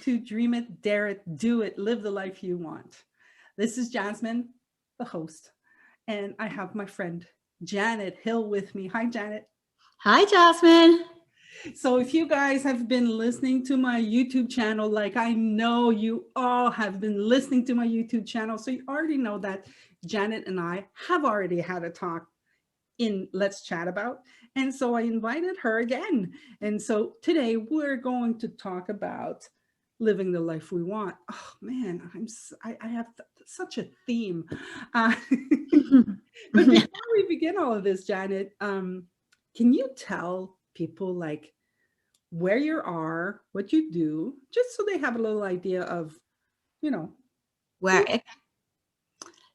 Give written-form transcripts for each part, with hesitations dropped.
to Dream It, Dare It, Do It, Live the Life You Want. This is Jasmine, the host, and I have my friend Janet Hill with me. Hi, Janet. Hi, Jasmine. So if you guys have been listening to my YouTube channel, like I know you all have been listening to my YouTube channel, so you already know that Janet and I have already had a talk in Let's Chat About. And so I invited her again. And so today we're going to talk about living the life we want. Oh man, I have such a theme. Uh, but before we begin all of this, Janet, can you tell people like where you are, what you do, just so they have a little idea of, you know, Where?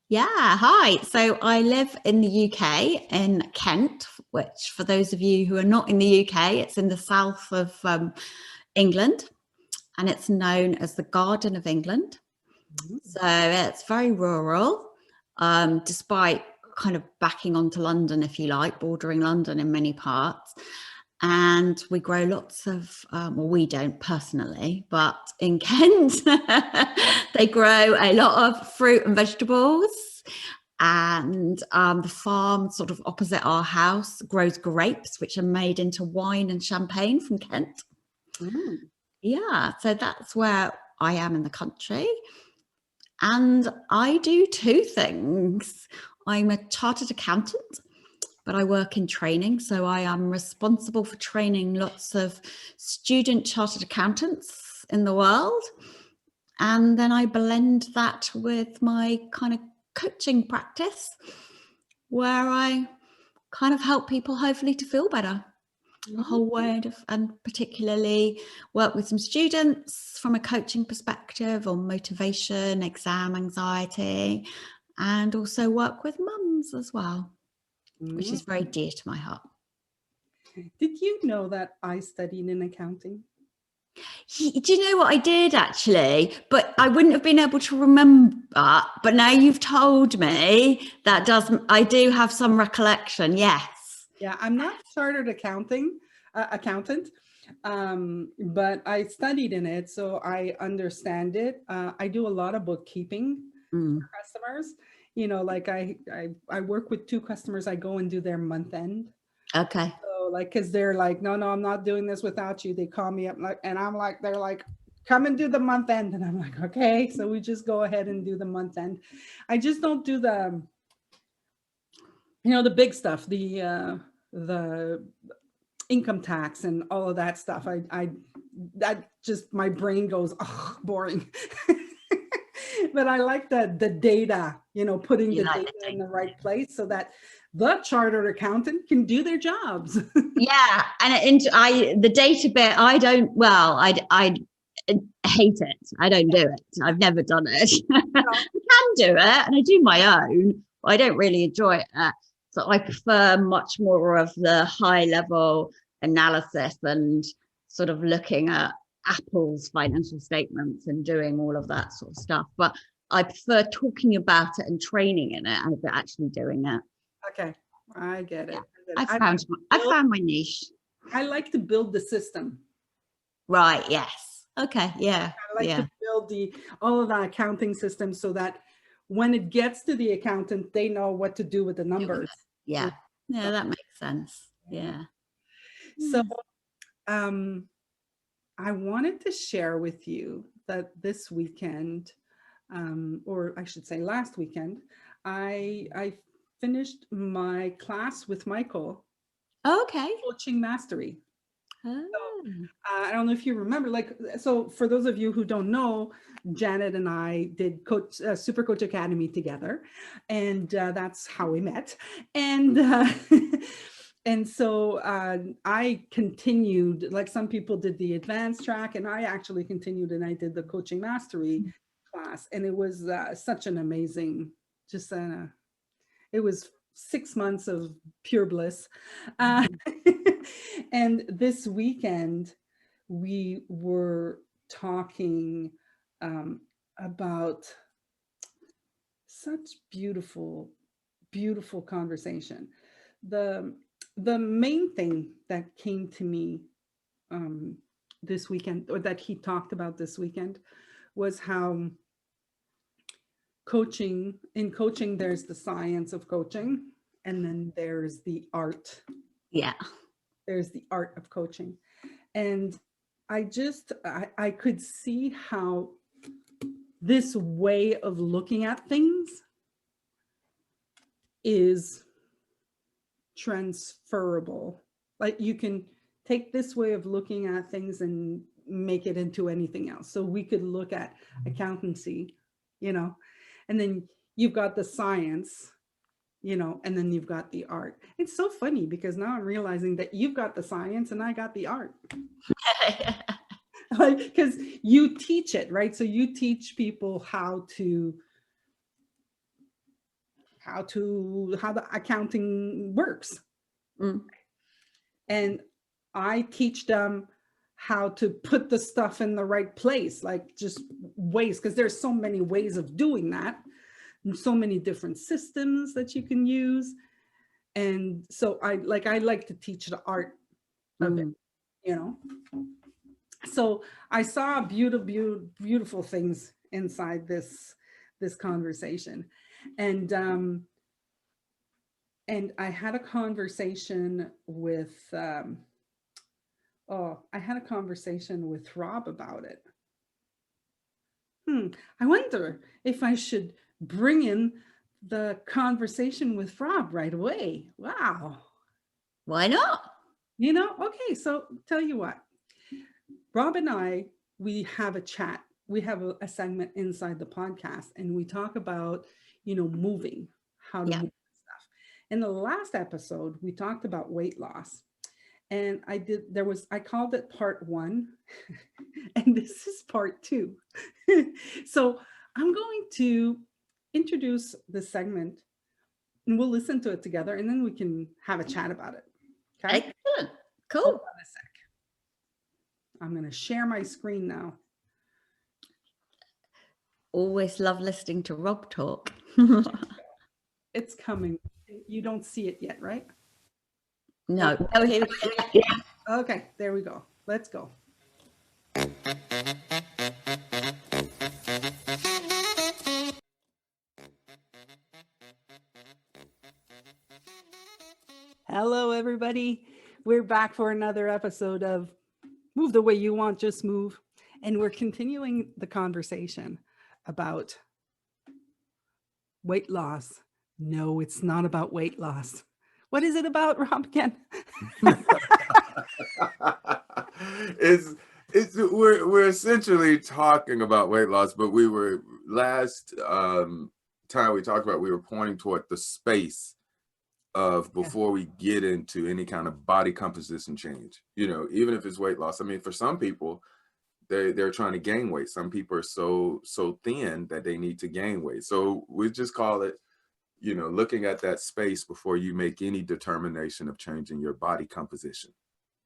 Yeah, hi. So I live in the UK in Kent, which for those of you who are not in the UK, it's in the south of England, and it's known as the Garden of England. So it's very rural, despite kind of backing onto London, if you like, bordering London in many parts. And we grow lots of, well, we don't personally, but in Kent, they grow a lot of fruit and vegetables. And the farm sort of opposite our house grows grapes, which are made into wine and champagne from Kent. Yeah, so that's where I am in the country. And I do two things. I'm a chartered accountant, but I work in training. So I am responsible for training lots of student chartered accountants in the world. And then I blend that with my kind of coaching practice where I kind of help people hopefully to feel better. A whole word of, and particularly work with some students from a coaching perspective on motivation, exam anxiety, and also work with mums as well, which is very dear to my heart. Did you know that I studied in accounting? Do you know what I did actually? But I wouldn't have been able to remember. But now you've told me that I do have some recollection. Yes. Yeah, I'm not chartered accountant, but I studied in it, so I understand it. I do a lot of bookkeeping for customers. You know, like I work with two customers. I go and do their month end. Okay. So like, cause they're like, no, I'm not doing this without you. They call me up like, and I'm like, they're like, come and do the month end. And I'm like, okay. So we just go ahead and do the month end. I just don't do the, the big stuff, the income tax and all of that stuff. That just, my brain goes, oh, boring. But I like the data, putting the data in the right place so that the chartered accountant can do their jobs. Yeah, and the data bit, I hate it. I don't do it. I've never done it. I can do it, and I do my own, but I don't really enjoy it. So I prefer much more of the high level analysis and sort of looking at Apple's financial statements and doing all of that sort of stuff. But I prefer talking about it and training in it over actually doing it. Okay, I get it. Yeah. I found my niche. I like to build the system. Right. Yes. Okay. Yeah. I like to build all of the accounting systems so that when it gets to the accountant, they know what to do with the numbers. Yeah. Yeah, that makes sense. Yeah. So I wanted to share with you that this weekend, or I should say last weekend, I finished my class with Michael. Okay. Coaching Mastery. Oh. So, I don't know if you remember, so for those of you who don't know, Janet and I did Super Coach Academy together, and that's how we met. And and so I continued, like some people did the advanced track, and I actually continued and I did the Coaching Mastery class, and it was such an amazing, it was 6 months of pure bliss. And this weekend, we were talking about such beautiful, beautiful conversation. The main thing that came to me this weekend, or that he talked about this weekend, was how in coaching, there's the science of coaching, and then Yeah. there's the art of coaching. And I could see how this way of looking at things is transferable. Like, you can take this way of looking at things and make it into anything else. So we could look at accountancy, and then you've got the science, and then you've got the art. It's so funny because now I'm realizing that you've got the science and I got the art. Like, because you teach it, right? So you teach people how the accounting works. Mm. And I teach them how to put the stuff in the right place, like just ways, because there's so many ways of doing that, and so many different systems that you can use. And so I like to teach the art of it, So I saw beautiful things inside this conversation. And I had a conversation with Rob about it. I wonder if I should bring in the conversation with Rob right away. Wow. Why not? Okay, so tell you what. Rob and I, we have a chat. We have a segment inside the podcast, and we talk about, moving, how to move stuff. In the last episode, we talked about weight loss. And I called it part 1, and this is part 2. So I'm going to introduce the segment, and we'll listen to it together, and then we can have a chat about it. Okay? Excellent. Cool. Hold on a sec. I'm going to share my screen now. Always love listening to Rob talk. It's coming. You don't see it yet, right? No. Oh, here we go. Yeah. Okay, there we go. Let's go. Hello, everybody. We're back for another episode of Move the Way You Want, Just Move. And we're continuing the conversation about weight loss. No, it's not about weight loss. What is it about, Rob, again? We're essentially talking about weight loss, but we were last time we talked about, we were pointing toward the space of before we get into any kind of body composition change, even if it's weight loss. I mean, for some people, they're trying to gain weight. Some people are so thin that they need to gain weight. So we just call it, looking at that space before you make any determination of changing your body composition.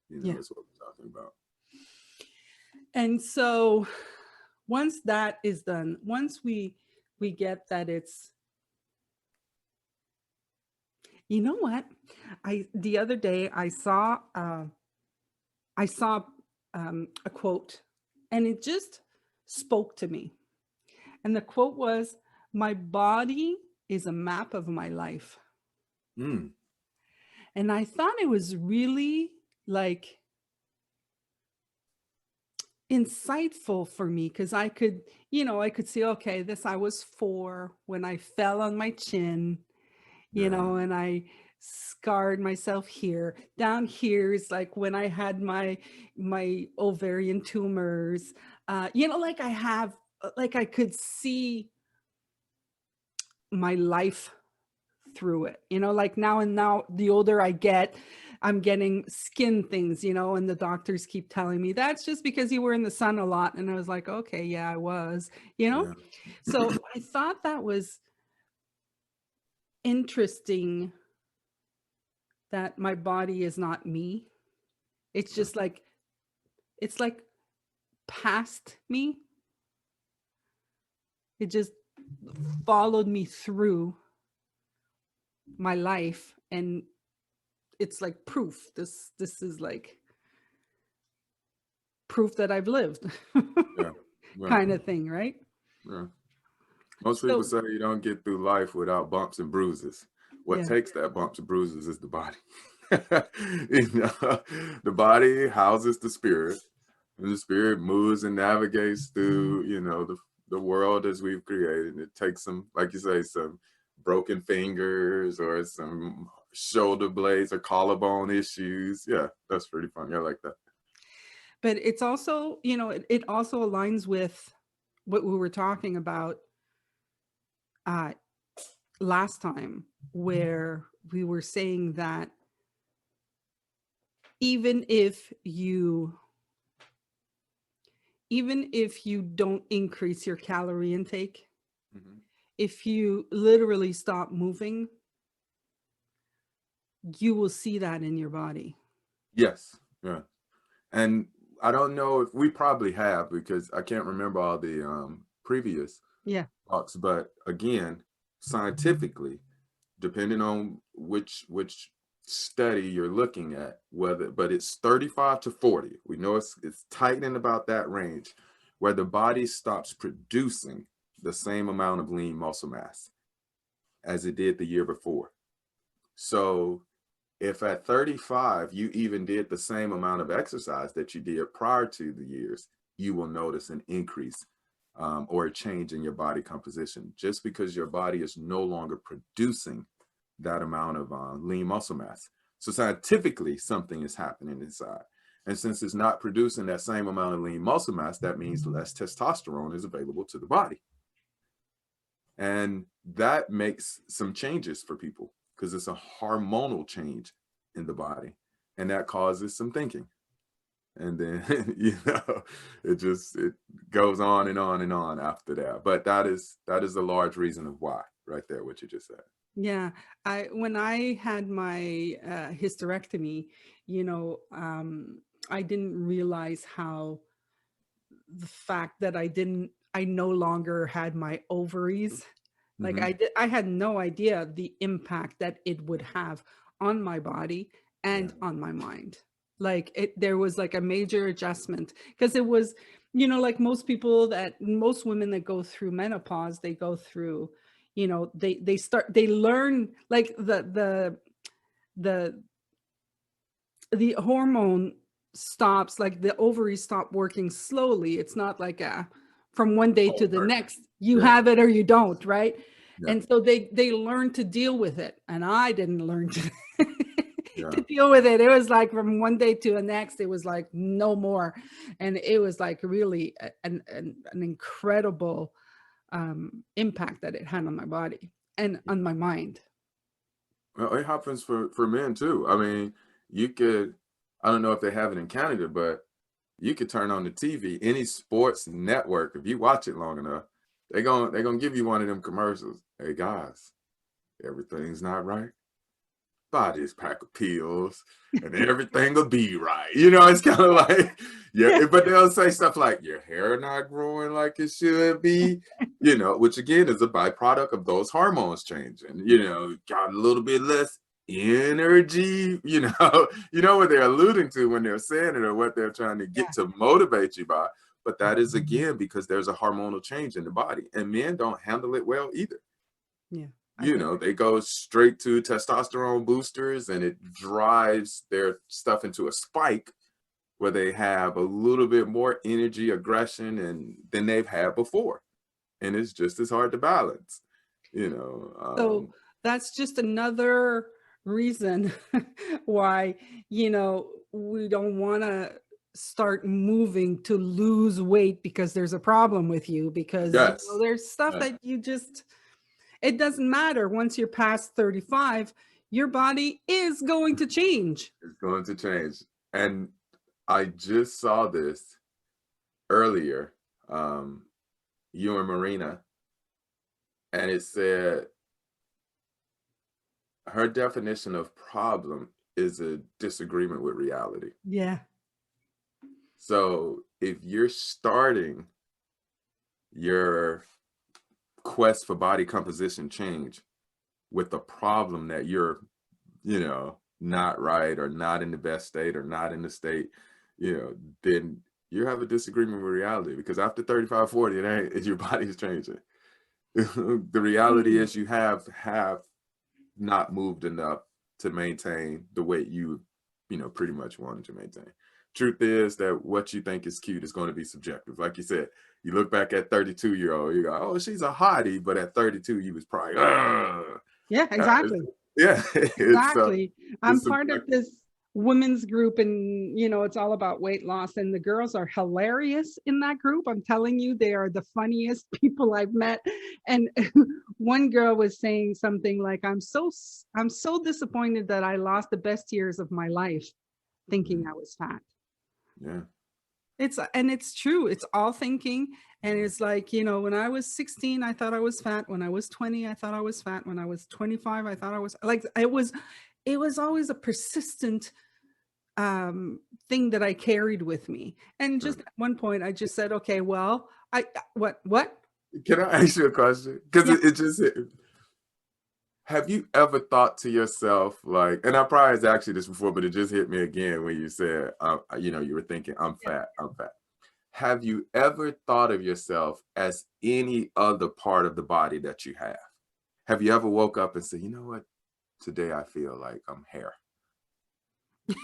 That's what we're talking about. And so once that is done, once we get that, it's, what? The other day I saw a quote, and it just spoke to me. And the quote was, "My body is a map of my life." And I thought it was really like insightful for me, because I could see, okay, I was 4 when I fell on my chin, and I scarred myself here. Down here is like when I had my ovarian tumors, like I could see my life through it, like now the older I get, I'm getting skin things, and the doctors keep telling me that's just because you were in the sun a lot. And I was like, okay, yeah, I was, So I thought that was interesting, that my body is not me. It's just like, it's like past me. It just followed me through my life, and it's like proof. This is like, proof that I've lived. Yeah. Yeah. Kind of thing, right? Yeah. Most people So, say you don't get through life without bumps and bruises. What yeah. takes that bumps and bruises is the body. You know, the body houses the spirit, and the spirit moves and navigates through, you know, the world as we've created. It takes some, like you say, some broken fingers or some shoulder blades or collarbone issues. Yeah, that's pretty funny. I like that. But it's also, you know, it also aligns with what we were talking about last time, where we were saying that even if you don't increase your calorie intake, Mhm. if you literally stop moving, you will see that in your body. Yes. Yeah. And I don't know if we probably have, because I can't remember all the previous Yeah. talks, but again, scientifically, depending on which study you're looking at, whether, but it's 35 to 40. We know it's tight in about that range, where the body stops producing the same amount of lean muscle mass as it did the year before. So if at 35 you even did the same amount of exercise that you did prior to the years, you will notice an increase or a change in your body composition, just because your body is no longer producing that amount of lean muscle mass. So scientifically, something is happening inside. And since it's not producing that same amount of lean muscle mass, that means less testosterone is available to the body. And that makes some changes for people, because it's a hormonal change in the body. And that causes some thinking. And then, you know, it goes on and on and on after that. But that is a large reason of why, right there, what you just said. Yeah. When I had my hysterectomy, you know, I didn't realize how the fact that I no longer had my ovaries. Like Mhm. I had no idea the impact that it would have on my body and Yeah. on my mind. Like there was like a major adjustment, because it was, you know, like most women that go through menopause, they go through, you know, they learn like the the hormone stops, like the ovaries stop working slowly. It's not like from one day to Oh, the right. next, you Yeah. have it or you don't, right? Yeah. And so they learn to deal with it, and I didn't learn to Yeah. to deal with it. It was like from one day to the next, it was like no more. And it was like really an incredible impact that it had on my body and on my mind. Well, it happens for men too. I mean, you could, I don't know if they have it in Canada, but you could turn on the TV, any sports network, if you watch it long enough, they're gonna give you one of them commercials. Hey guys, everything's not right. Buy this pack of pills and everything will be right. You know, it's kind of like, yeah, Yeah. but they'll say stuff like your hair not growing like it should be, you know, which again is a byproduct of those hormones changing. You know, got a little bit less energy, you know, you know what they're alluding to when they're saying it, or what they're trying to get Yeah. to motivate you by. But that is again because there's a hormonal change in the body, and men don't handle it well either. Yeah. I You get know, it. they go straight to testosterone boosters, and it drives their stuff into a spike where they have a little bit more energy, aggression, and than they've had before. And it's just as hard to balance, you know. So that's just another reason why, you know, we don't want to start moving to lose weight because there's a problem with you, because you know, Yes, there's stuff yes, that you just, it doesn't matter. Once you're past 35, your body is going to change. it's going to change. And I just saw this earlier, you and Marina, and it said her definition of problem is a disagreement with reality. Yeah. So if you're starting your quest for body composition change with a problem that you're, you know, not right, or not in the best state, or not in the state, you know, then you have a disagreement with reality, because after 35, 40, your body's changing. The reality is you have not moved enough to maintain the weight you pretty much wanted to maintain. Truth is that what you think is cute is going to be subjective. Like you said, you look back at 32-year-old, you go, oh, she's a hottie, but at 32, you was probably, yeah, exactly. Yeah, Exactly. I'm it's part of this women's group, and it's all about weight loss, and the girls are hilarious in that group. I'm telling you, they are the funniest people I've met. And one girl was saying something like, I'm so disappointed that I lost the best years of my life thinking I was fat. Yeah. It's true. It's all thinking. And it's like, when I was 16, I thought I was fat. When I was 20, I thought I was fat. When I was 25, I thought I was like, it was always a persistent thing that I carried with me. And just at one point I just said, okay, well, what? Can I ask you a question? Because it just have you ever thought to yourself, like, and I probably has asked you this before, but it just hit me again when you said, you were thinking, I'm fat. Have you ever thought of yourself as any other part of the body that you have? Have you ever woke up and said, you know what? Today I feel like I'm hair.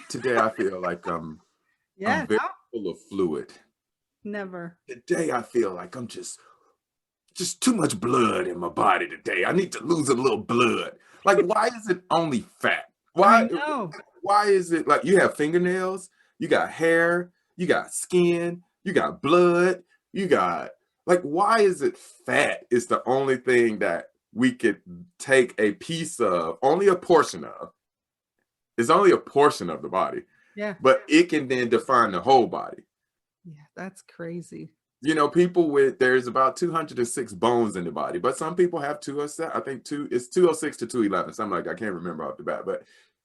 Today I feel like I'm very full of fluid. Never. Today I feel like I'm just too much blood in my body today. I need to lose a little blood. Like, why is it only fat? Why is it like you have fingernails, you got hair, you got skin, you got blood, you got, like, why is it fat is the only thing that we could take a piece of, only a portion of. It's only a portion of the body. Yeah. But it can then define the whole body. Yeah, that's crazy. People there's about 206 bones in the body, but some people have 207. I think it's 206 to 211, something like that. I can't remember off the bat, but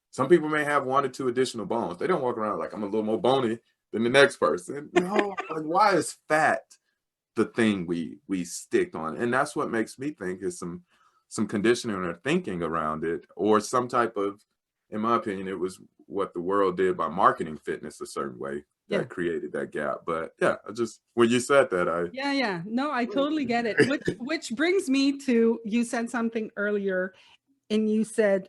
some people may have 1 or 2 additional bones. They don't walk around like I'm a little more bony than the next person. No, like, why is fat the thing we stick on? And that's what makes me think is some conditioning or thinking around it, or some type of, in my opinion, it was what the world did by marketing fitness a certain way that created that gap. But when you said that, no, I totally get it. Which brings me to, you said something earlier, and you said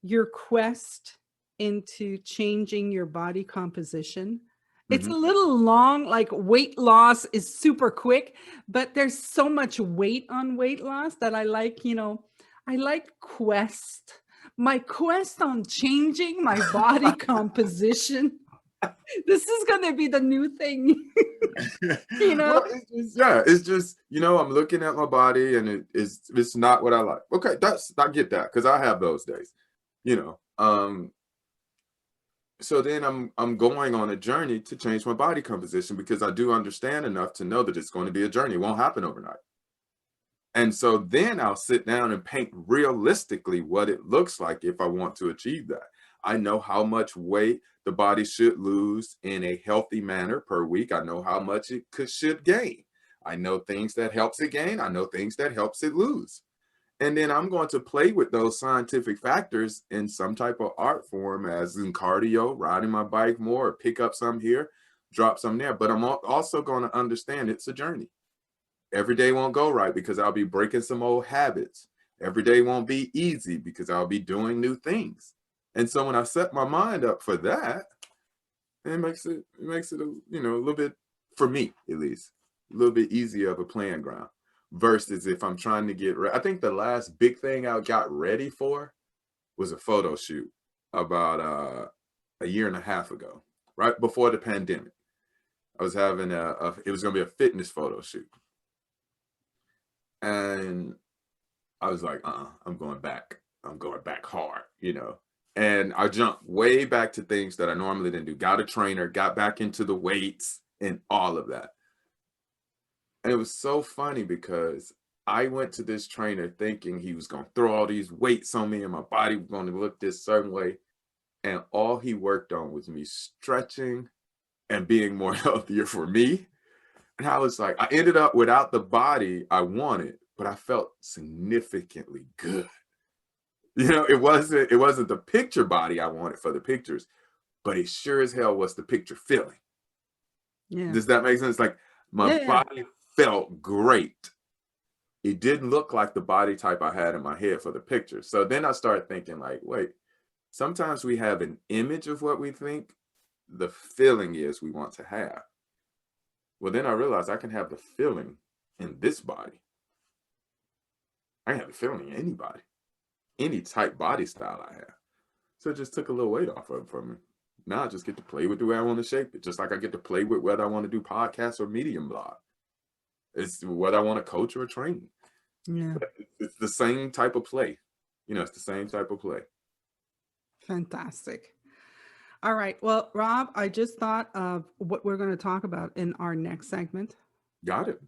your quest into changing your body composition. It's a little long, like weight loss is super quick, but there's so much weight on weight loss that I like, I like my quest on changing my body composition. This is going to be the new thing. Well, it's just I'm looking at my body and it's not what I like. Okay, I get that, because I have those days, so then I'm going on a journey to change my body composition, because I do understand enough to know that it's going to be a journey. It won't happen overnight. And so then I'll sit down and paint realistically what it looks like if I want to achieve that. I know how much weight the body should lose in a healthy manner per week. I know how much it should gain. I know things that helps it gain. I know things that helps it lose. And then I'm going to play with those scientific factors in some type of art form, as in cardio, riding my bike more, or pick up some here, drop some there. But I'm also going to understand it's a journey. Every day won't go right, because I'll be breaking some old habits. Every day won't be easy, because I'll be doing new things. And so when I set my mind up for that, it makes it a little bit, for me at least, a little bit easier of a playing ground, versus if I'm trying to get ready. I think the last big thing I got ready for was a photo shoot about a year and a half ago, right before the pandemic. I was having it was going to be a fitness photo shoot. And I was like, I'm going back hard, And I jumped way back to things that I normally didn't do. Got a trainer, got back into the weights and all of that. And it was so funny, because I went to this trainer thinking he was going to throw all these weights on me and my body was going to look this certain way. And all he worked on was me stretching and being more healthier for me. And I was like, I ended up without the body I wanted, but I felt significantly good. It wasn't the picture body I wanted for the pictures, but it sure as hell was the picture feeling. Yeah. Does that make sense? Like my Yeah. body felt great. It didn't look like the body type I had in my head for the picture. So then I started thinking like, wait, sometimes we have an image of what we think the feeling is we want to have. Well, then I realized I can have the feeling in this body. I can have the feeling in anybody, any type body style I have. So it just took a little weight off of it for me. Now I just get to play with the way I want to shape it, just like I get to play with whether I want to do podcasts or medium blog. It's whether I want to coach or train. Yeah. It's the same type of play. It's the same type of play. Fantastic. All right. Well, Rob, I just thought of what we're going to talk about in our next segment. Got it.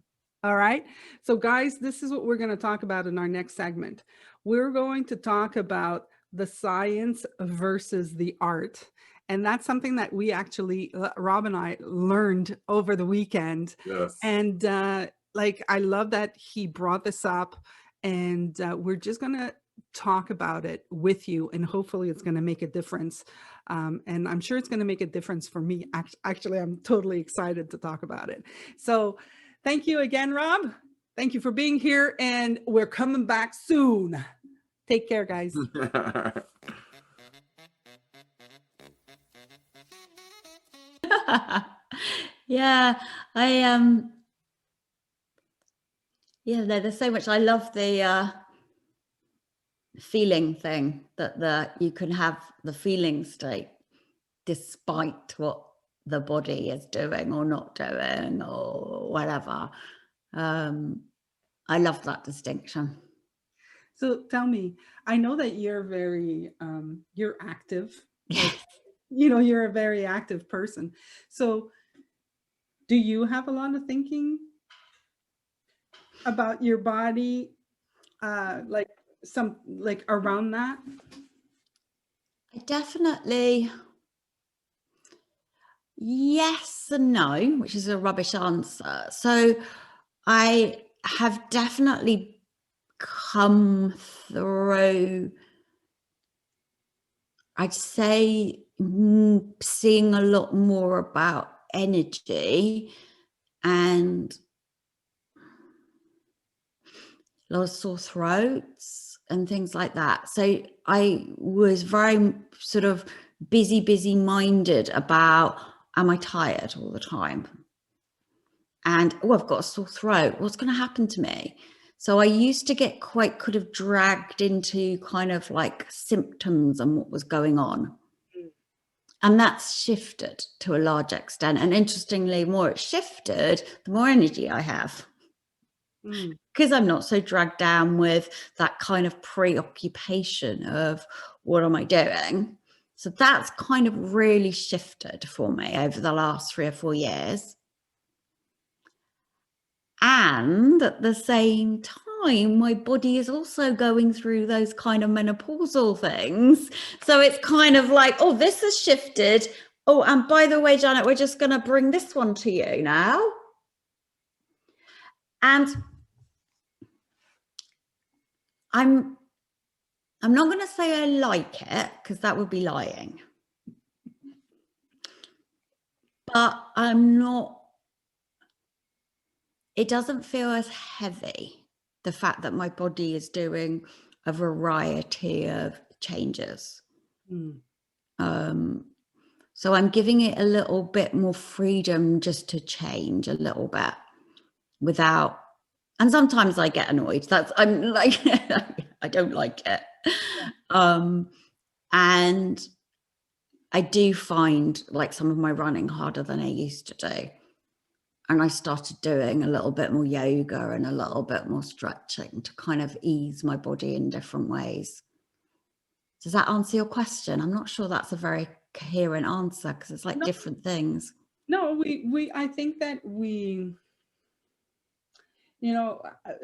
All right. So guys, this is what we're going to talk about in our next segment. We're going to talk about the science versus the art. And that's something that we actually, Rob and I learned over the weekend. Yes. And I love that he brought this up, and we're just going to talk about it with you, and hopefully it's going to make a difference. And I'm sure it's going to make a difference for me. Actually, I'm totally excited to talk about it. So thank you again, Rob. Thank you for being here, and we're coming back soon. Take care, guys. Yeah, there's so much. I love the feeling thing, that you can have the feeling state despite what the body is doing or not doing or whatever. I love that distinction. So tell me, I know that you're very, you're active. Yes. You're a very active person. So do you have a lot of thinking about your body, like around that? I definitely, yes and no, which is a rubbish answer. So I have definitely come through, I'd say, seeing a lot more about energy and a lot of sore throats and things like that. So I was very sort of busy minded about, am I tired all the time? And, I've got a sore throat. What's going to happen to me? So I used to get quite could have dragged into kind of like symptoms and what was going on. And that's shifted to a large extent. And interestingly, the more it's shifted, the more energy I have. Because I'm not so dragged down with that kind of preoccupation of what am I doing? So that's kind of really shifted for me over the last 3 or 4 years. And at the same time, my body is also going through those kind of menopausal things. So it's kind of like, this has shifted. Oh, and by the way, Janet, we're just going to bring this one to you now. And I'm not going to say I like it, because that would be lying. But it doesn't feel as heavy, the fact that my body is doing a variety of changes. So I'm giving it a little bit more freedom just to change a little bit without, and sometimes I get annoyed. I'm like, I don't like it. And I do find like some of my running harder than I used to do. And I started doing a little bit more yoga and a little bit more stretching to kind of ease my body in different ways. Does that answer your question? I'm not sure that's a very coherent answer, because it's like different things. No, I think that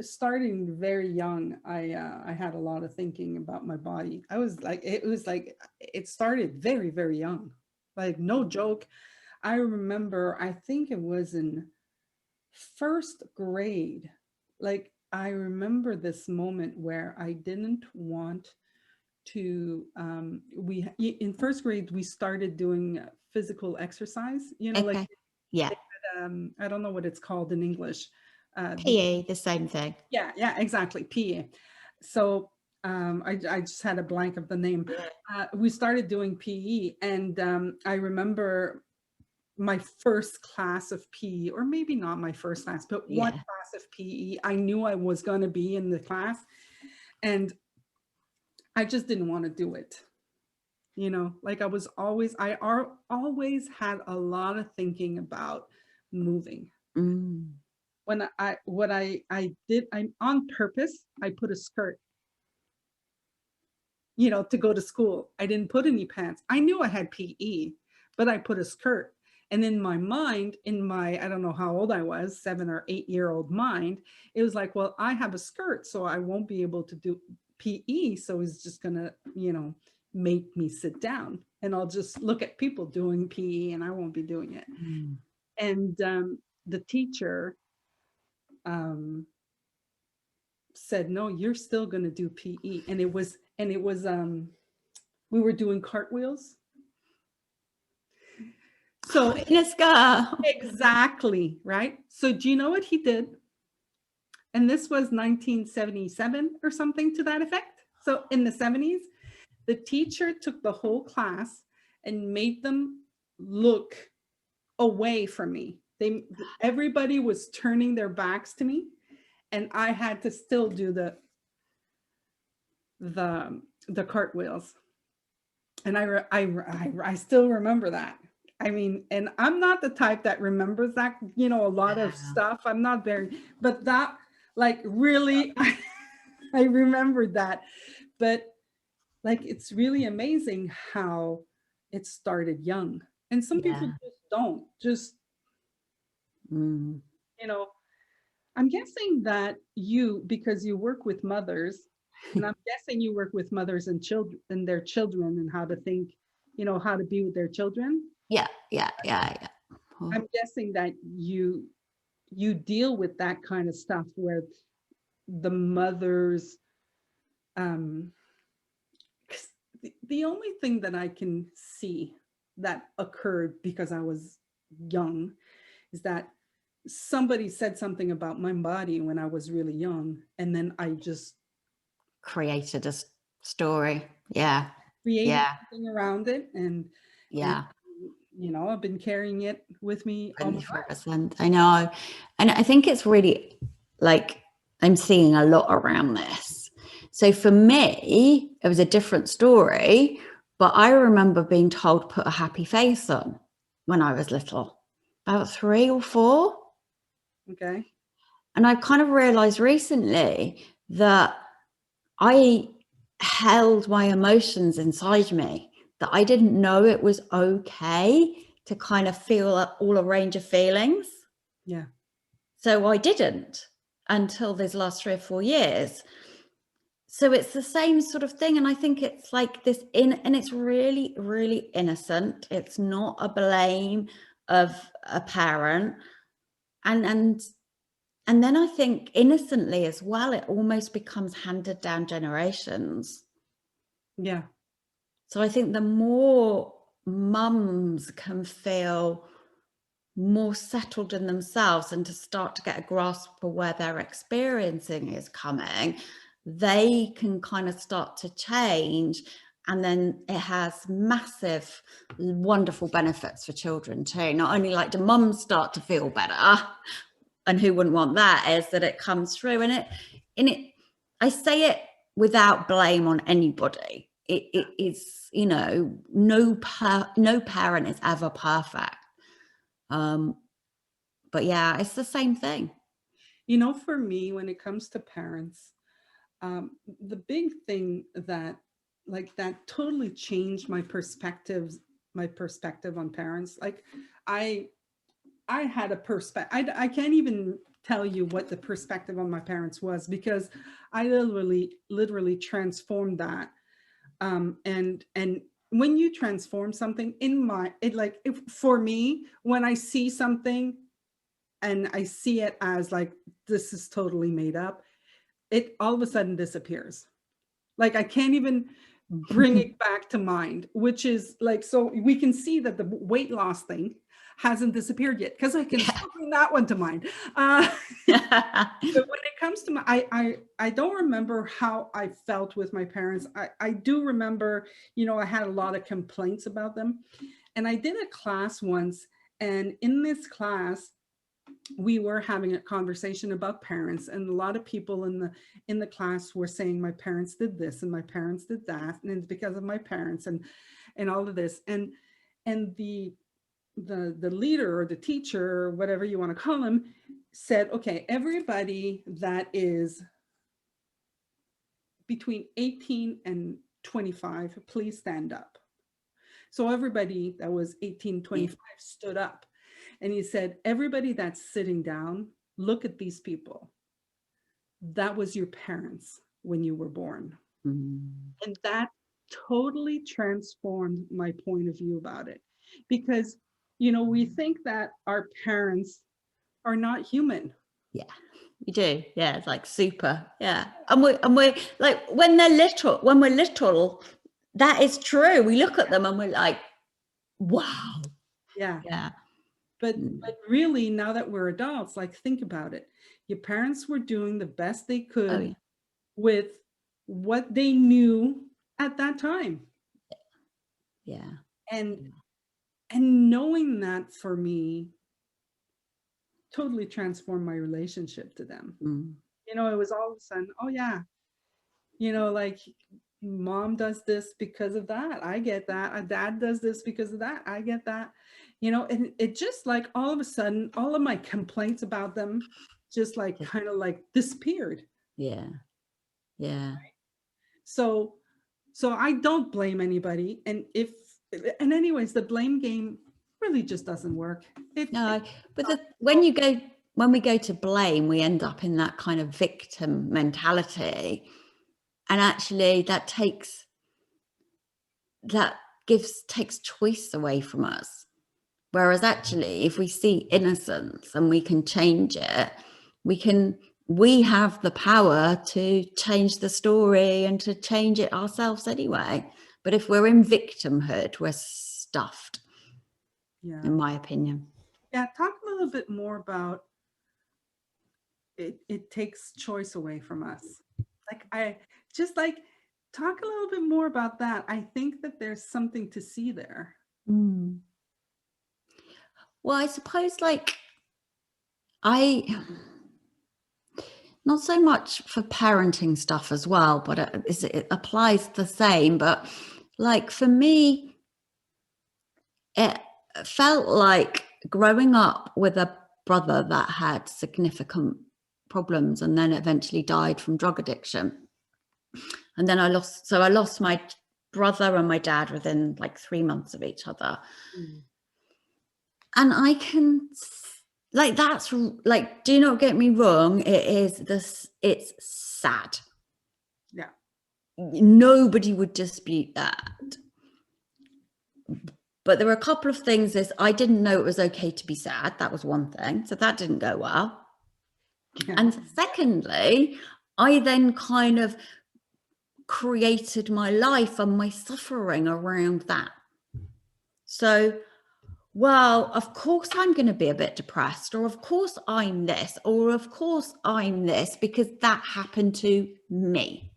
starting very young, I had a lot of thinking about my body. It started very, very young, like no joke. I remember, I think it was in first grade. Like, I remember this moment where I didn't want to, in first grade, we started doing physical exercise, Okay. Yeah. I don't know what it's called in English. PE, the same thing. Yeah, exactly. PE. So I just had a blank of the name. We started doing PE, and I remember my first class of PE, or maybe not my first class, but one class of PE. I knew I was going to be in the class, and I just didn't want to do it. You know, like I always had a lot of thinking about moving. When I did, on purpose, I put a skirt, you know, to go to school. I didn't put any pants. I knew I had PE, but I put a skirt. And in my mind, I don't know how old I was, 7 or 8 year old mind, it was like, well, I have a skirt, so I won't be able to do PE. So it's just gonna, you know, make me sit down, and I'll just look at people doing PE and I won't be doing it. And the teacher said, no, you're still going to do PE. And it was we were doing cartwheels. So let's go. Exactly, right? So do you know what he did? And this was 1977 or something to that effect. So in the 70s, the teacher took the whole class and made them look away from me. Everybody was turning their backs to me, and I had to still do the cartwheels. And I still remember that. I mean, and I'm not the type that remembers that, you know, a lot of stuff. I'm not very, but that, like, really, I remembered that. But like, it's really amazing how it started young. And some people just don't, you know, I'm guessing that because you work with mothers, and I'm guessing you work with mothers and children and their children, and how to think, you know, how to be with their children. Yeah. I'm guessing that you deal with that kind of stuff where the mothers, the only thing that I can see that occurred because I was young is that somebody said something about my body when I was really young, and then I just created a story. Created something around it, and you know, I've been carrying it with me. 24%. I know. And I think it's really, like, I'm seeing a lot around this. So for me, it was a different story, but I remember being told put a happy face on when I was little, about 3 or 4. Okay. And I kind of realized recently that I held my emotions inside me, that I didn't know it was okay to kind of feel all a range of feelings. Yeah. So I didn't until these last 3 or 4 years. So it's the same sort of thing. And I think it's like this and it's really, really innocent. It's not a blame of a parent. And then I think innocently as well, it almost becomes handed down generations. Yeah. So I think the more mums can feel more settled in themselves and to start to get a grasp for where their experiencing is coming, they can kind of start to change. And then it has massive, wonderful benefits for children too. Not only like do mums start to feel better, and who wouldn't want that, is that it comes through. And I say it without blame on anybody. It is, you know, no parent is ever perfect. But yeah, it's the same thing. You know, for me, when it comes to parents, the big thing that totally changed my perspective on parents. Like I had a perspective. I can't even tell you what the perspective on my parents was, because I literally transformed that. And when you transform something for me, when I see something and I see it as like, this is totally made up, it all of a sudden disappears. Like I can't even bring it back to mind, which is like, so we can see that the weight loss thing, hasn't disappeared yet, because I can still bring that one to mind. But when it comes to my, I don't remember how I felt with my parents. I do remember, you know, I had a lot of complaints about them. And I did a class once, and in this class, we were having a conversation about parents, and a lot of people in the class were saying my parents did this and my parents did that, and it's because of my parents and all of this. And the leader or the teacher or whatever you want to call him said, okay, everybody that is between 18 and 25, please stand up. So everybody that was 18, 25 stood up. And he said, everybody that's sitting down, look at these people. That was your parents when you were born. And that totally transformed my point of view about it. Because, you know, we think that our parents are not human. Yeah, we do. Yeah, it's like super. Yeah. And we're like, when we're little, that is true. We look at them and we're like, wow. Yeah. Yeah. But really, now that we're adults, like, think about it. Your parents were doing the best they could with what they knew at that time. Yeah. And knowing that, for me, totally transformed my relationship to them. You know, it was all of a sudden, oh yeah, you know, like, mom does this because of that, I get that. A dad does this because of that, I get that. You know, and it just, like, all of a sudden, all of my complaints about them just, like, kind of like disappeared. Yeah. Yeah. So I don't blame anybody. And anyways, the blame game really just doesn't work. No, but when we go to blame, we end up in that kind of victim mentality. And actually that takes choice away from us. Whereas actually, if we see innocence and we can change it, we have the power to change the story and to change it ourselves anyway. But if we're in victimhood, we're stuffed, in my opinion. Yeah, talk a little bit more about it takes choice away from us. Like, talk a little bit more about that. I think that there's something to see there. Well, I suppose, like, not so much for parenting stuff as well, but it applies the same. But like, for me, it felt like growing up with a brother that had significant problems and then eventually died from drug addiction. And then I lost my brother and my dad within like 3 months of each other. And I can, like, that's like, do not get me wrong, it's sad. Yeah. Nobody would dispute that. But there were a couple of things. I didn't know it was okay to be sad. That was one thing. So that didn't go well. Yeah. And secondly, I then kind of created my life and my suffering around that. So, well, of course I'm going to be a bit depressed, or of course I'm this, or of course I'm this, because that happened to me.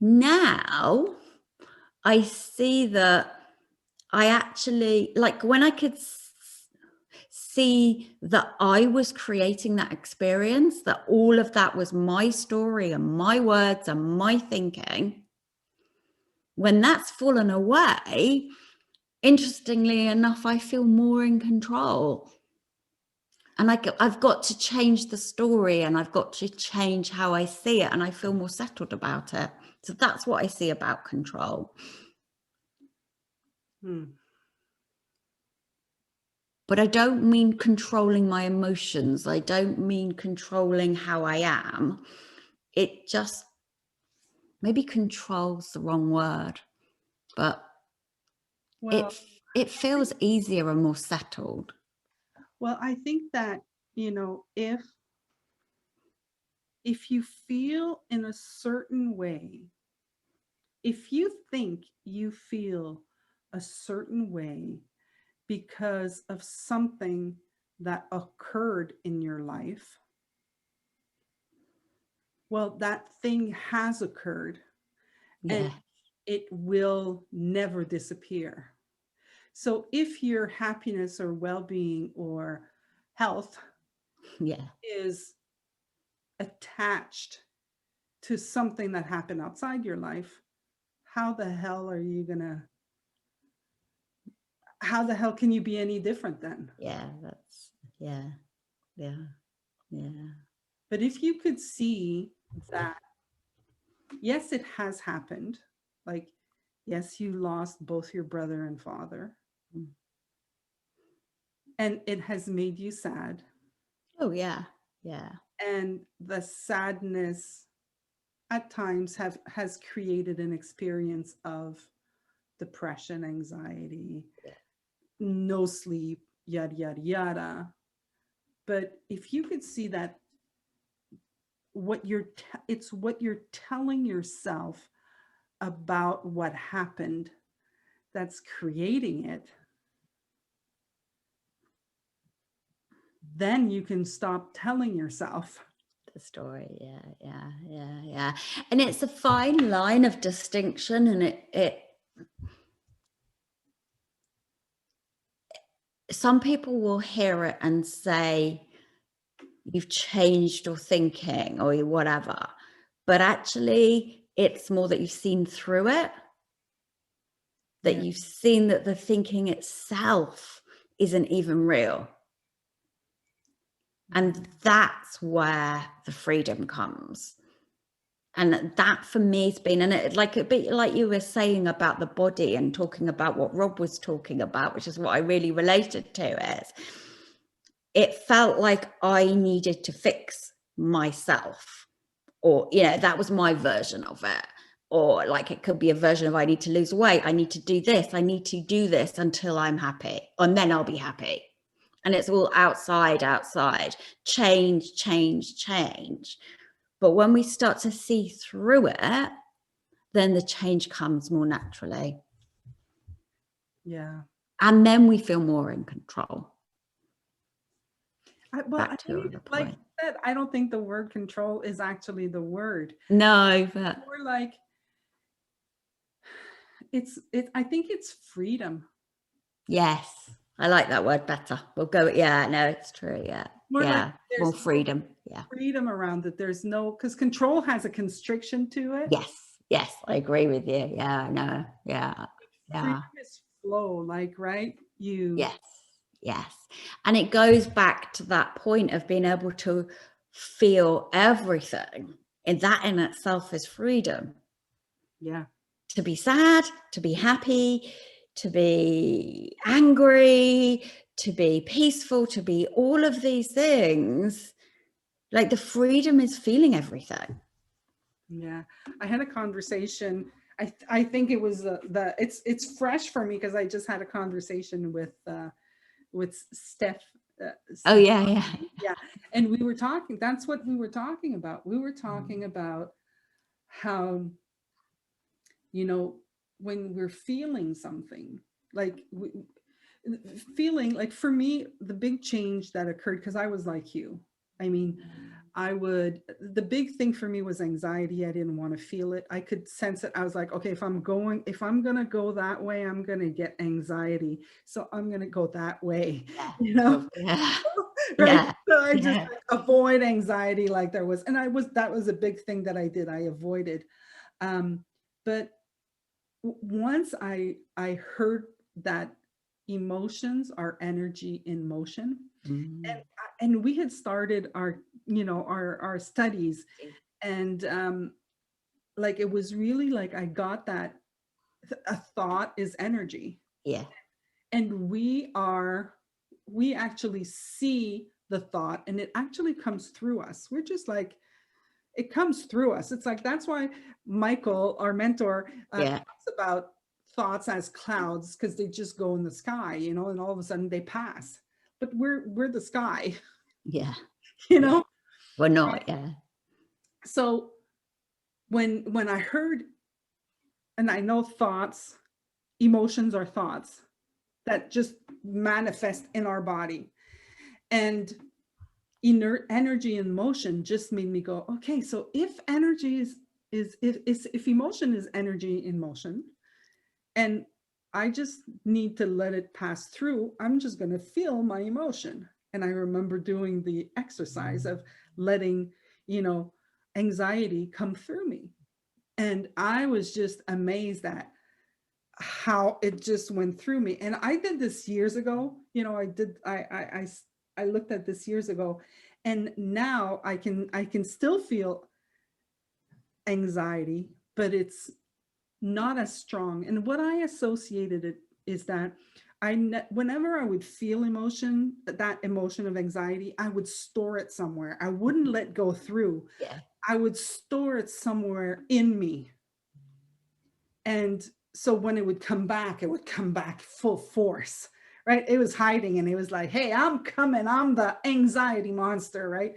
Now I see that I actually, like, when I could see that I was creating that experience, that all of that was my story and my words and my thinking, when that's fallen away, interestingly enough, I feel more in control. And I've got to change the story, and I've got to change how I see it, and I feel more settled about it. So that's what I see about control. But I don't mean controlling my emotions. I don't mean controlling how I am. It just, maybe control's the wrong word, but it feels easier and more settled. Well, I think that, you know, if you feel in a certain way, if you think you feel a certain way because of something that occurred in your life, well, that thing has occurred and Yeah. it will never disappear. So if your happiness or well-being or health Yeah. is attached to something that happened outside your life, how the hell are you gonna, how the hell can you be any different then? Yeah. That's, yeah. Yeah. Yeah. But if you could see that, yes, it has happened. Like, yes, you lost both your brother and father, Mm. and it has made you sad. Oh, yeah. Yeah. And the sadness at times has created an experience of depression, anxiety, Yeah. no sleep, yada, yada, yada. But if you could see that what it's what you're telling yourself about what happened that's creating it, then you can stop telling yourself. The story. Yeah. And it's a fine line of distinction, and it some people will hear it and say you've changed your thinking or whatever, but actually it's more that you've seen through it, that Yeah. you've seen that the thinking itself isn't even real. And that's where the freedom comes. And that for me has been, and it, like a bit like you were saying about the body and talking about what Rob was talking about, which is what I really related to, is it felt like I needed to fix myself, or, you know, that was my version of it. Or like it could be a version of I need to lose weight, I need to do this, I need to do this until I'm happy, and then I'll be happy. And it's all outside, change. But when we start to see through it, then the change comes more naturally. Yeah. And then we feel more in control. I Back to think, the like point. you said, I don't think the word control is actually the word. No, but More like I think it's freedom. yes, I like that word better. We'll go. Yeah, no, it's true. Yeah. More like Yeah. there's More no freedom. Yeah. freedom around it. There's no, because control has a constriction to it. Yes, I agree with you. Yeah, no, yeah. Freedom is flow, like, right? Yes. And it goes back to that point of being able to feel everything. And that in itself is freedom. Yeah. To be sad, to be happy, to be angry, to be peaceful, to be all of these things. Like the freedom is feeling everything. Yeah. I had a conversation. I think it was it's fresh for me because I just had a conversation with Steph. Oh, yeah. Yeah. And we were talking, that's what we were talking about. We were talking about how, you know, when we're feeling something, like feeling like, for me, the big change that occurred, because I was like you. I mean, the big thing for me was anxiety. I didn't want to feel it. I could sense it. I was like, okay, if I'm going to go that way, I'm going to get anxiety. So I'm going to go that way, you know? Yeah. Right. Yeah. So I just like, avoid anxiety, like there was, and that was a big thing that I did. I avoided. But once I heard that emotions are energy in motion, and we had started our, you know, our studies, and like it was really like I got that a thought is energy. Yeah. And we actually see the thought, and it actually comes through us. We're just like, it comes through us. It's like, that's why Michael, our mentor, talks about thoughts as clouds, because they just go in the sky, you know, and all of a sudden they pass. But we're the sky. Yeah. You know? We're not, yeah. So when I heard, and I know thoughts emotions or thoughts that just manifest in our body. And inert energy and motion just made me go, okay, so if energy is if emotion is energy in motion, and I just need to let it pass through, I'm just going to feel my emotion. And I remember doing the exercise of letting, anxiety come through me. And I was just amazed at how it just went through me. And I did this years ago. I looked at this years ago, and now I can still feel anxiety, but it's not as strong. And what I associated it is that whenever I would feel emotion, that emotion of anxiety, I would store it somewhere. I wouldn't let go through. Yeah. I would store it somewhere in me. And so when it would come back full force, right? It was hiding, and it was like, hey, I'm coming. I'm the anxiety monster, right?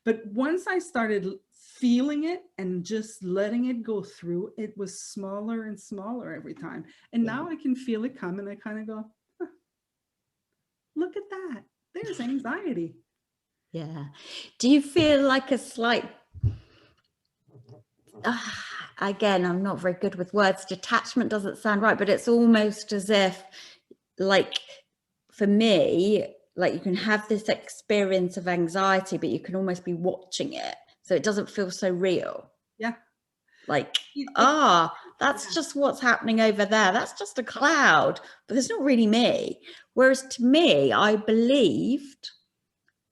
But once I started feeling it and just letting it go through, it was smaller and smaller every time. And now I can feel it come, and I kind of go, huh, look at that. There's anxiety. Yeah. Do you feel like a slight, again, I'm not very good with words, detachment doesn't sound right, but it's almost as if, like, for me, like, you can have this experience of anxiety, but you can almost be watching it. So it doesn't feel so real. Yeah. Like, that's just what's happening over there. That's just a cloud, but it's not really me. Whereas to me, I believed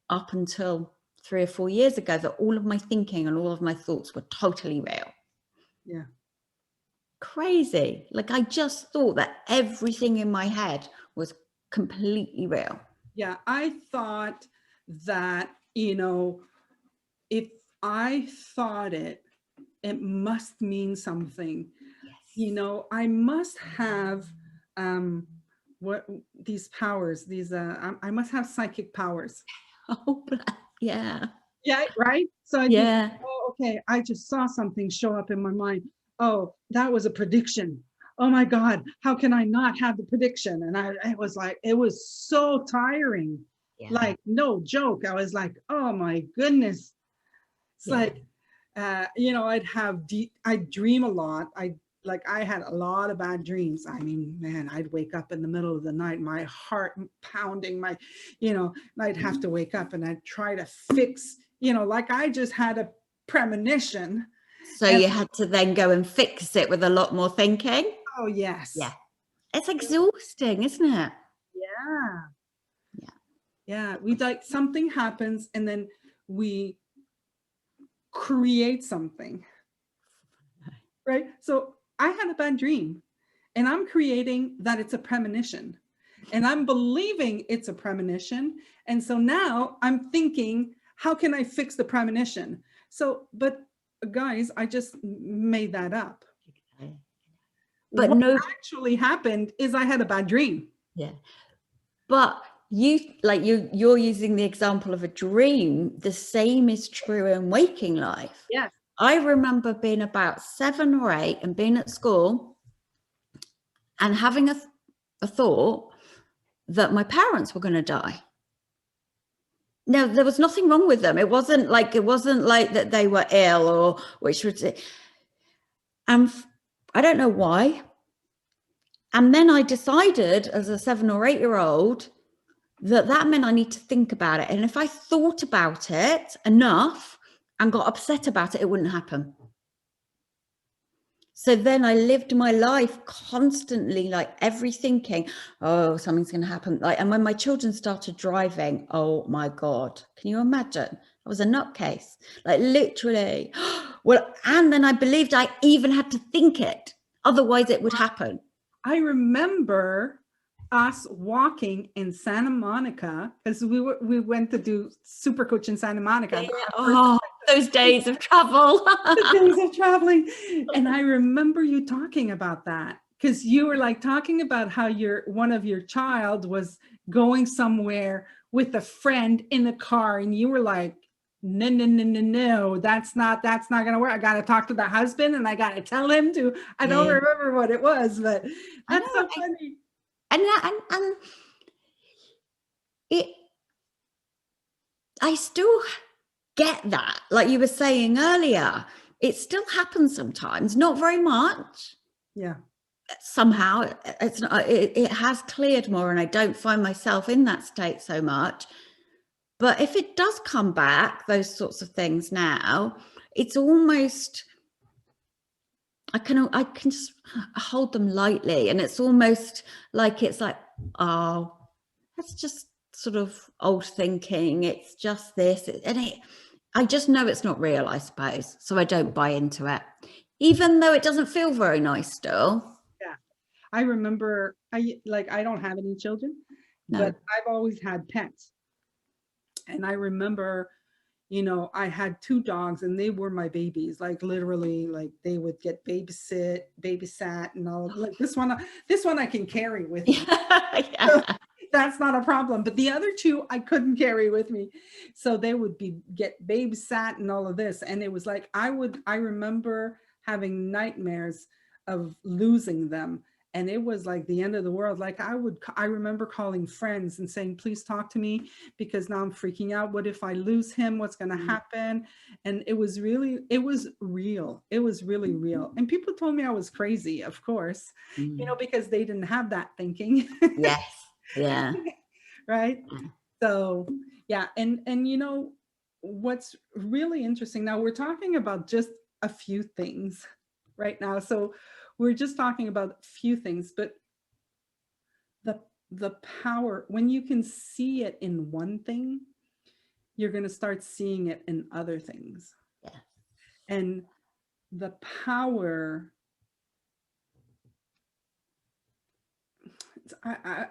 up until 3 or 4 years ago that all of my thinking and all of my thoughts were totally real. Yeah. Crazy. Like, I just thought that everything in my head was completely real. Yeah. I thought that, if I thought it, it must mean something. Yes. I must have what these powers, I must have psychic powers. Oh, yeah. Yeah, right. So Yeah. oh, okay, I just saw something show up in my mind. Oh, that was a prediction. Oh my God, how can I not have the prediction? And it was like, it was so tiring. Yeah. Like, no joke. I was like, oh my goodness. It's like, I'd dream a lot. I had a lot of bad dreams. I mean, man, I'd wake up in the middle of the night, my heart pounding, and I'd have to wake up, and I'd try to fix, like I just had a premonition. So you had to then go and fix it with a lot more thinking. Oh yes. Yeah. It's exhausting, isn't it? Yeah. Yeah. Yeah. We like something happens, and then we create something. Right. So I had a bad dream, and I'm creating that it's a premonition, and I'm believing it's a premonition. And so now I'm thinking, how can I fix the premonition? So, but guys, I just made that up. But what actually happened is I had a bad dream. Yeah. But you're using the example of a dream. The same is true in waking life. Yes. I remember being about 7 or 8 and being at school and having a thought that my parents were going to die. No, there was nothing wrong with them. It wasn't like that they were ill, or which was it. And I don't know why. And then I decided as a 7 or 8-year-old that meant I need to think about it. And if I thought about it enough and got upset about it, it wouldn't happen. So then I lived my life constantly, like thinking, oh, something's going to happen. Like, and when my children started driving, oh my God, can you imagine? I was a nutcase, like literally. Well, and then I believed I even had to think it. Otherwise it would happen. I remember us walking in Santa Monica, because we went to do Super Coach in Santa Monica. Yeah. Oh, those days of travel. The days of traveling. And I remember you talking about that, because you were like talking about how one of your child was going somewhere with a friend in the car, and you were like, no, that's not going to work. I got to talk to the husband and I got to tell him to, I don't remember what it was, but that's so funny. And I still get that, like you were saying earlier, it still happens sometimes, not very much. Yeah. Somehow it's not, it has cleared more, and I don't find myself in that state so much. But if it does come back, those sorts of things now, it's almost, I can just hold them lightly, and it's almost like, oh, that's just sort of old thinking. It's just this, I just know it's not real, I suppose. So I don't buy into it, even though it doesn't feel very nice still. Yeah. I remember, I don't have any children, but I've always had pets. And I remember, I had 2 dogs and they were my babies, like literally, like they would get babysat and all, like this one I can carry with me. Yeah. So that's not a problem. But the other 2 I couldn't carry with me. So they would get babysat and all of this. And it was like, I remember having nightmares of losing them. And it was like the end of the world. Like I remember calling friends and saying, please talk to me, because now I'm freaking out. What if I lose him? What's going to happen? And it was real. It was really real. And people told me I was crazy, of course, because they didn't have that thinking. Yes. Yeah. Right. So yeah. And what's really interesting now, we're talking about just a few things right now. So we're just talking about a few things, but the power, when you can see it in one thing, you're going to start seeing it in other things. Yeah. And the power,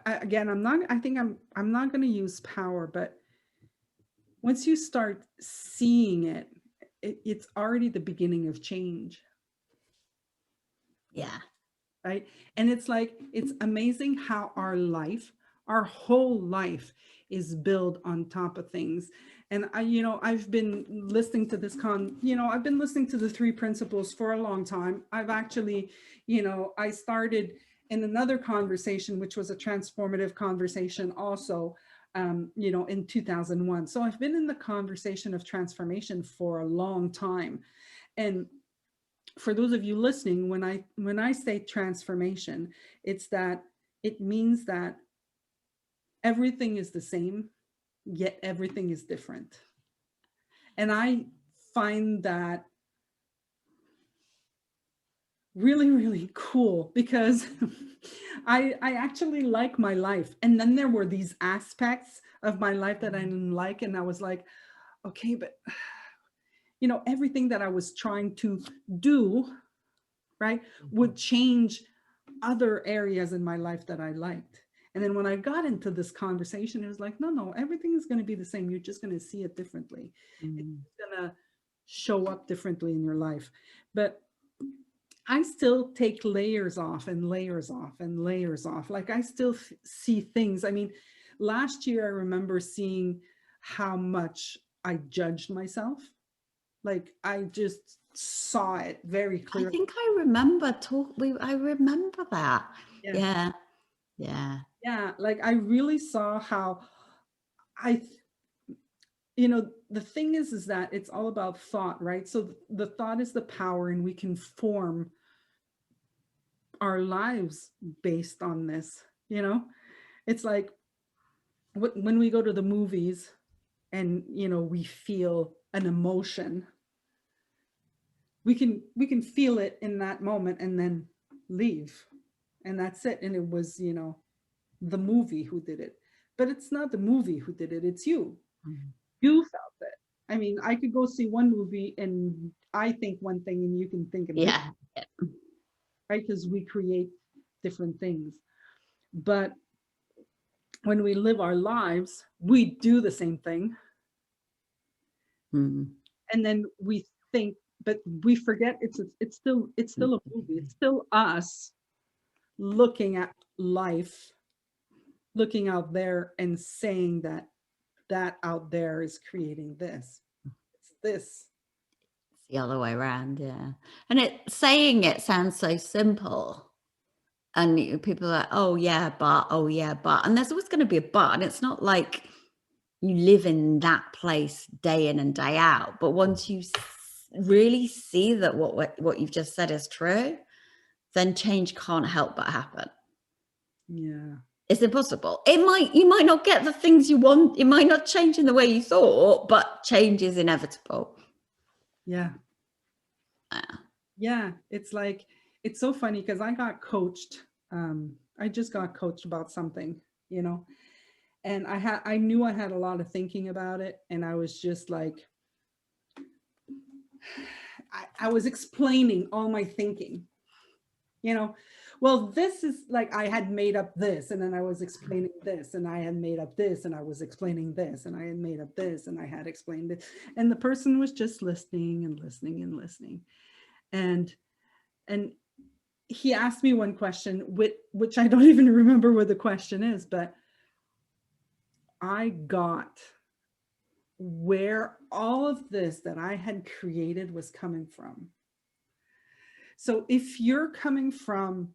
again, I'm not going to use power, but once you start seeing it, it's already the beginning of change. Yeah. Right. And it's amazing how our whole life is built on top of things. And I've been listening to I've been listening to the 3 principles for a long time. I've actually, I started in another conversation, which was a transformative conversation also, in 2001. So I've been in the conversation of transformation for a long time. And for those of you listening, when I say transformation, it means that everything is the same, yet everything is different. And I find that really, really cool, because I actually like my life. And then there were these aspects of my life that I didn't like. And I was like, okay, but everything that I was trying to do, right, would change other areas in my life that I liked. And then when I got into this conversation, it was like, no, everything is going to be the same. You're just going to see it differently. It's going to show up differently in your life. But I still take layers off and layers off and layers off. Like I still see things. I mean, last year, I remember seeing how much I judged myself. Like I just saw it very clearly. I think I remember I remember that. Yeah. Like I really saw how the thing is that it's all about thought, right? So the thought is the power, and we can form our lives based on this. It's like when we go to the movies and we feel an emotion, we can feel it in that moment and then leave, and that's it. And it was the movie who did it, but it's not the movie who did it, it's you. You felt it. I mean, I could go see one movie and I think one thing and you can think of Yeah. Right, because we create different things. But when we live our lives, we do the same thing. And then we think, but we forget it's still a movie. It's still us looking at life, looking out there and saying that out there is creating this. this. It's the other way around, yeah. And saying it sounds so simple. And people are like, oh yeah, but, and there's always going to be a but. And it's not like you live in that place day in and day out. But once you really see that what you've just said is true, then change can't help but happen. Yeah. It's impossible. You might not get the things you want. It might not change in the way you thought, but change is inevitable. Yeah. Yeah. It's like, it's so funny because I got coached. I just got coached about something, you know, and I knew I had a lot of thinking about it. And I was just like, I was explaining all my thinking, you know, well, this is like, I had made up this, and then I was explaining this, and I had made up this, and I was explaining this, and I had made up this, and I had explained it. And the person was just listening and listening and listening. And he asked me one question, which I don't even remember what the question is, but I got where all of this that I had created was coming from. So if you're coming from,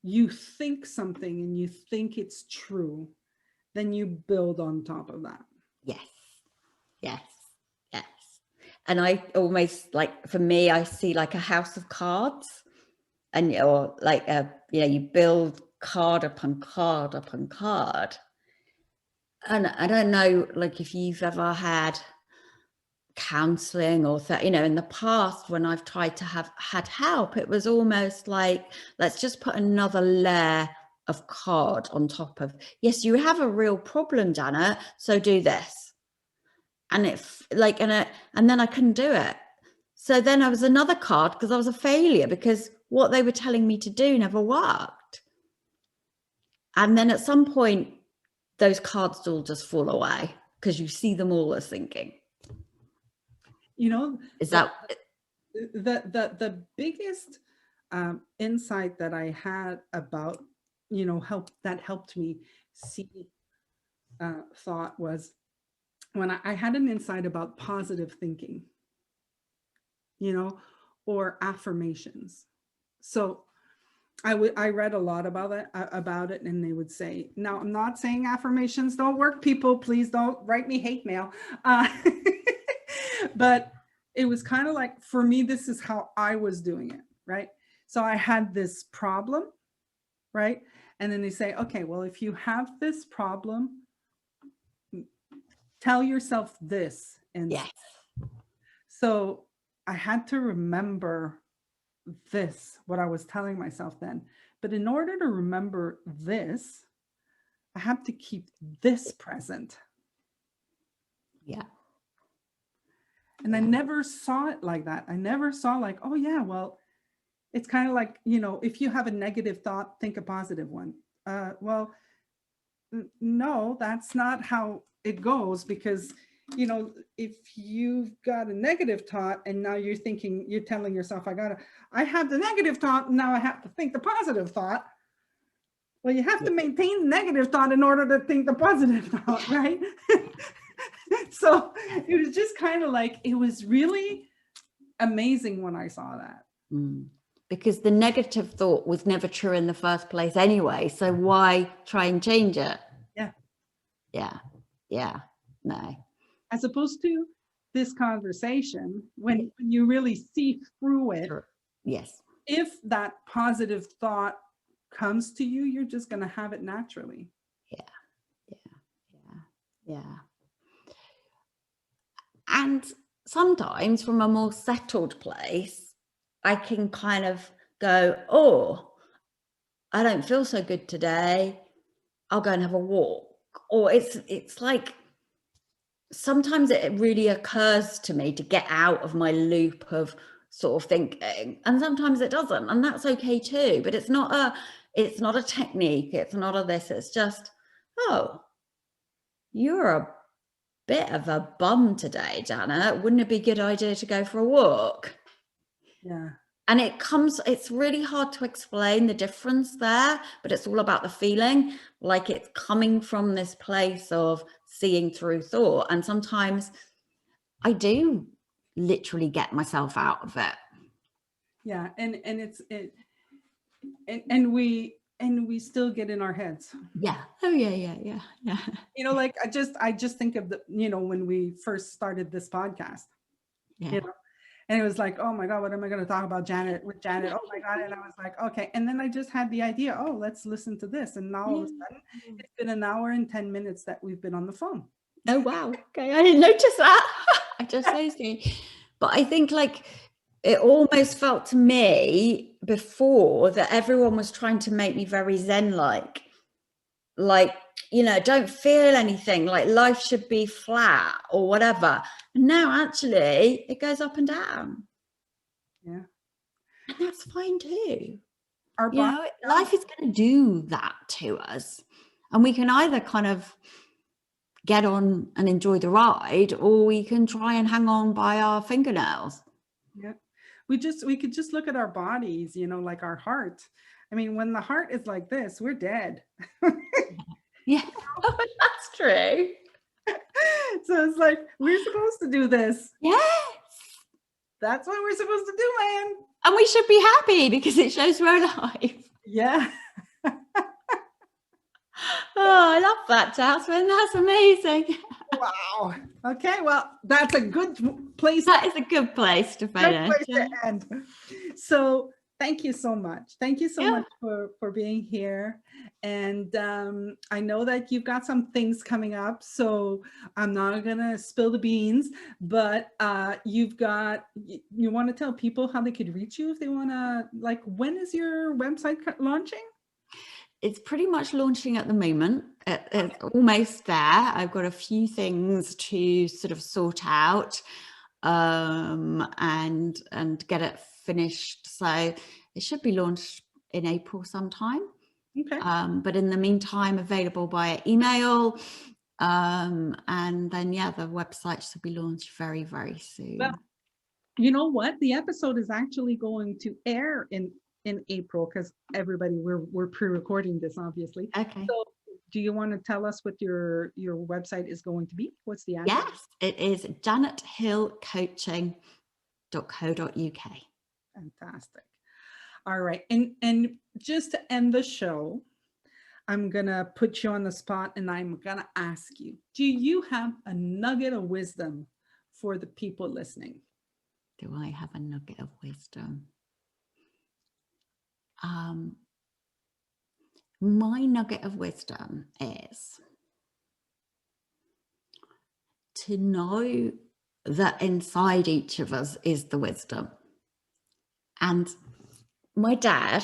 you think something and you think it's true, then you build on top of that. Yes. And I almost, like, for me, I see like a house of cards, and or like you build card upon card upon card. And I don't know, like, if you've ever had counseling or in the past when I've tried to have had help, it was almost like, let's just put another layer of card on top of, yes, you have a real problem, Janet, so do this. And it's like, and then I couldn't do it. So then I was another card because I was a failure, because what they were telling me to do never worked. And then at some point, those cards all just fall away because you see them all as thinking. Is that the biggest insight that I had about, that helped me see thought was when I had an insight about positive thinking, or affirmations. So I read a lot about it, and they would say, now, I'm not saying affirmations don't work, people, please don't write me hate mail. But it was kind of like, for me, this is how I was doing it, right? So I had this problem, right? And then they say, okay, well, if you have this problem, tell yourself this. And yes. So I had to remember this, what I was telling myself then. But in order to remember this, I have to keep this present. Yeah. And I never saw it like that. I never saw like, oh yeah, well, it's kind of like, if you have a negative thought, think a positive one. Well, no, that's not how it goes, because, if you've got a negative thought and now you're telling yourself, I have the negative thought, now I have to think the positive thought. Well, you have to maintain the negative thought in order to think the positive thought, right? So it was just kind of like, it was really amazing when I saw that. Because the negative thought was never true in the first place anyway. So why try and change it? Yeah. No. As opposed to this conversation, when you really see through it. Sure. Yes. If that positive thought comes to you, you're just going to have it naturally. Yeah. And sometimes from a more settled place, I can kind of go, oh, I don't feel so good today, I'll go and have a walk. Or it's like, sometimes it really occurs to me to get out of my loop of sort of thinking, and sometimes it doesn't, and that's okay too. But it's not a technique, it's not a this, it's just, oh, you're a bit of a bum today, Janet, wouldn't it be a good idea to go for a walk? Yeah. And it's really hard to explain the difference there, but it's all about the feeling, like it's coming from this place of seeing through thought. And sometimes I do literally get myself out of it. Yeah, and we still get in our heads. Yeah. Oh yeah. You know, like I just think of the, you know, when we first started this podcast, Yeah. you know, and it was like, oh my God, what am I going to talk about with Janet? Oh my God. And I was like, okay. And then I just had the idea, oh, let's listen to this. And now all of a sudden it's been an hour and 10 minutes that we've been on the phone. Oh wow. Okay, I didn't notice that. I just noticed it. But I think like it almost felt to me before that everyone was trying to make me very Zen-like, you know, don't feel anything, like life should be flat or whatever. And now actually it goes up and down. Yeah. And that's fine too. Our You know, life is going to do that to us. And we can either kind of get on and enjoy the ride, or we can try and hang on by our fingernails. Yeah. We could just look at our bodies, you know, like our heart. I mean, when the heart is like this, we're dead. Yeah, that's true. So it's like, we're supposed to do this. Yes. That's what we're supposed to do, man. And we should be happy because it shows we're alive. Yeah. Oh, I love that, Jasmine. That's amazing. Wow. Okay, well, that's a good place. That is a good place to finish. Good place to end. So thank you so much. Thank you so much for being here. And I know that you've got some things coming up, so I'm not gonna spill the beans, but you want to tell people how they could reach you if they want to, like, when is your website launching? It's pretty much launching at the moment. It's almost there. I've got a few things to sort of sort out and get it finished. So it should be launched in April sometime. Okay. But in the meantime, available via email. And then, yeah, the website should be launched very, very soon. Well, you know what? The episode is actually going to air in April, because everybody, we're pre-recording this, obviously. Okay. So do you want to tell us what your website is going to be? What's the address? Yes, it is janethillcoaching.co.uk. Fantastic. All right. And just to end the show, I'm going to put you on the spot and I'm going to ask you, do you have a nugget of wisdom for the people listening? Do I have a nugget of wisdom? My nugget of wisdom is to know that inside each of us is the wisdom. And my dad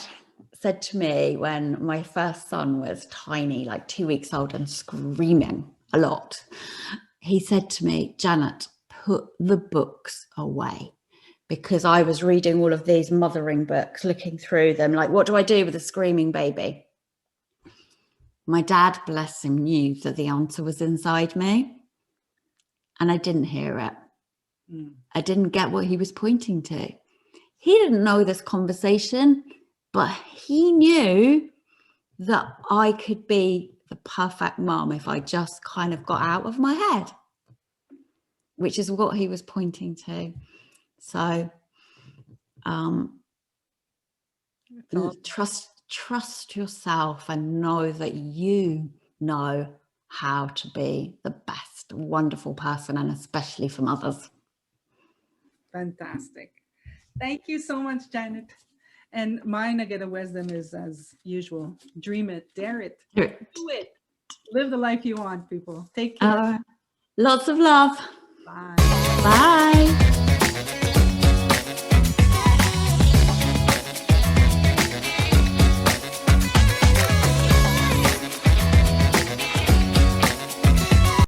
said to me when my first son was tiny, like 2 weeks old and screaming a lot, he said to me, Janet, put the books away. Because I was reading all of these mothering books, looking through them, like, what do I do with a screaming baby? My dad, bless him, knew that the answer was inside me, and I didn't hear it. I didn't get what he was pointing to. He didn't know this conversation, but he knew that I could be the perfect mom if I just kind of got out of my head, which is what he was pointing to. So trust yourself and know that you know how to be the best wonderful person, and especially for mothers. Fantastic. Thank you so much, Janet. And my nugget of wisdom is, as usual, dream it, dare it, do it. Live the life you want, people. Take care. Lots of love. Bye. Bye.